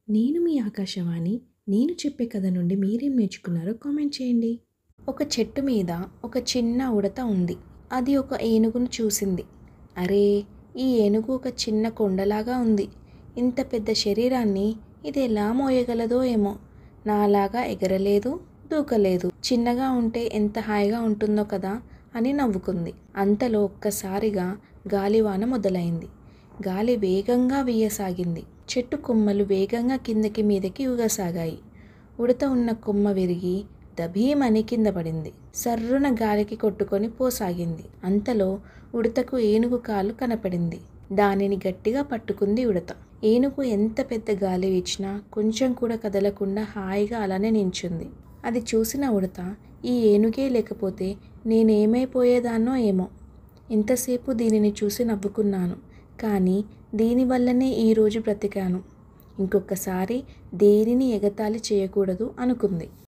నేను మీ ఆకాశవాణి. నేను చెప్పే కథ నుండి మీరేం నేర్చుకున్నారో కామెంట్ చేయండి. ఒక చెట్టు మీద ఒక చిన్న ఉడత ఉంది. అది ఒక ఏనుగును చూసింది. అరే, ఈ ఏనుగు ఒక చిన్న కొండలాగా ఉంది. ఇంత పెద్ద శరీరాన్ని ఇది ఎలా మోయగలదో ఏమో. నాలాగా ఎగరలేదు, దూకలేదు. చిన్నగా ఉంటే ఎంత హాయిగా ఉంటుందో కదా అని నవ్వుకుంది. అంతలో ఒక్కసారిగా గాలివాన మొదలైంది. గాలి వేగంగా వీయసాగింది. చెట్టు కొమ్మలు వేగంగా కిందకి మీదకి ఊగసాగాయి. ఉడత ఉన్న కొమ్మ విరిగి దభీమని కింద పడింది. సర్రున గాలికి కొట్టుకొని పోసాగింది. అంతలో ఉడతకు ఏనుగు కాలు కనపడింది. దానిని గట్టిగా పట్టుకుంది ఉడత. ఏనుగు ఎంత పెద్ద గాలి వీచినా కొంచెం కూడా కదలకుండా హాయిగా అలానే నించుంది. అది చూసిన ఉడత, ఈ ఏనుగే లేకపోతే నేనేమైపోయేదాన్నో ఏమో. ఇంతసేపు దీనిని చూసి నవ్వుకున్నాను, కానీ దీనివల్లనే ఈరోజు బ్రతికాను. ఇంకొకసారి దేనిని ఎగతాళి చేయకూడదు అనుకుంది.